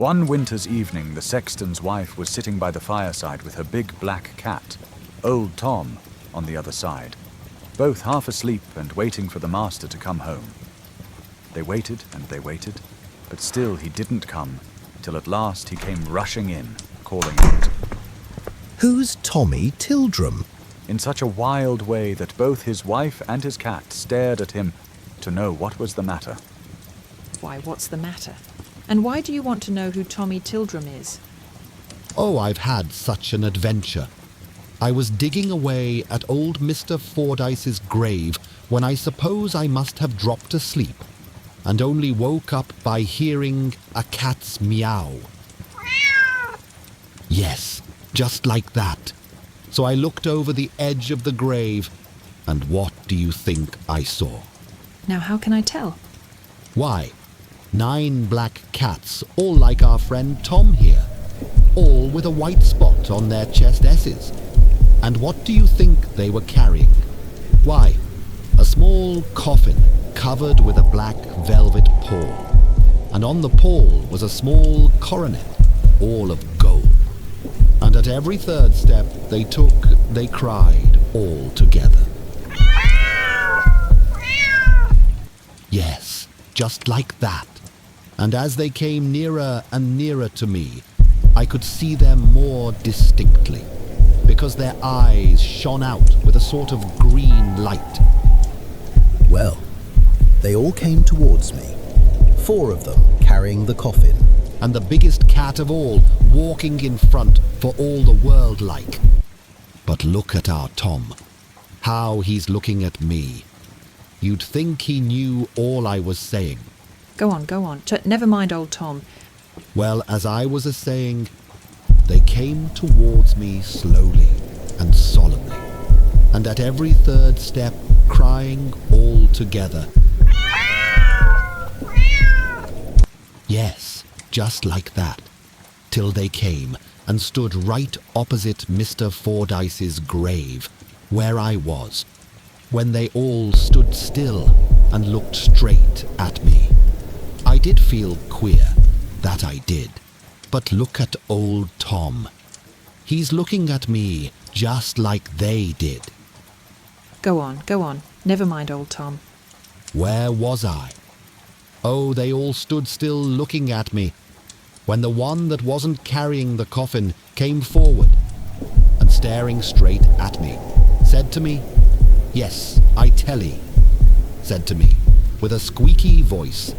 One winter's evening, the sexton's wife was sitting by the fireside with her big black cat, Old Tom, on the other side, both half asleep and waiting for the master to come home. They waited and they waited, but still he didn't come, till at last he came rushing in, calling out, "Who's Tommy Tildrum?" in such a wild way that both his wife and his cat stared at him to know what was the matter. Why, what's the matter? And why do you want to know who Tommy Tildrum is? "Oh, I've had such an adventure. I was digging away at old Mr. Fordyce's grave when I suppose I must have dropped asleep, and only woke up by hearing a cat's meow. Yes, just like that. So I looked over the edge of the grave, and what do you think I saw? Now how can I tell? Why, 9 black cats, all like our friend Tom here, all with a white spot on their chest S's. And what do you think they were carrying? Why, a small coffin covered with a black velvet pall, and on the pall was a small coronet, all of gold. And at every third step they took, they cried all together. Yes, just like that. And as they came nearer and nearer to me, I could see them more distinctly, because their eyes shone out with a sort of green light. Well, they all came towards me, 4 of them carrying the coffin. And the biggest cat of all walking in front for all the world like. But look at our Tom, how he's looking at me. You'd think he knew all I was saying. Go on. Never mind old Tom. Well, as I was a-saying, they came towards me slowly and solemnly, and at every third step crying all together. Yes, just like that, till they came and stood right opposite Mr. Fordyce's grave, where I was, when they all stood still and looked straight at me. I did feel queer, that I did, but look at old Tom. He's looking at me just like they did. Go on. Never mind old Tom. Where was I? Oh, they all stood still looking at me, when the one that wasn't carrying the coffin came forward, and staring straight at me, said to me, "Yes, I tell 'ee," said to me, with a squeaky voice,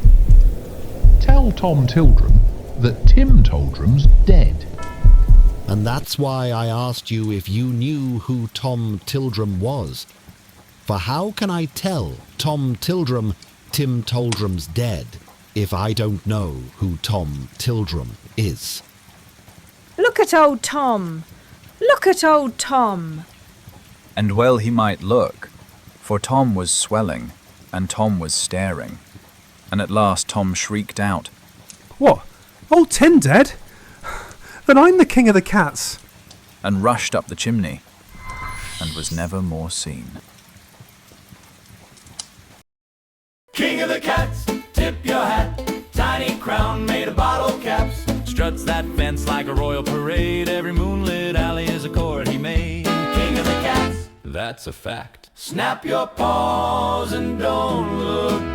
"Tell Tom Tildrum that Tim Toldrum's dead." And that's why I asked you if you knew who Tom Tildrum was. For how can I tell Tom Tildrum Tim Toldrum's dead if I don't know who Tom Tildrum is? Look at old Tom! Look at old Tom! And well he might look, for Tom was swelling, and Tom was staring. And at last Tom shrieked out, "What? Old Tim dead? Then I'm the king of the cats." and rushed up the chimney, and was never more seen. King of the cats, tip your hat. Tiny crown made of bottle caps. Struts that fence like a royal parade. Every moonlit alley is a court he made. King of the cats, that's a fact. Snap your paws and don't look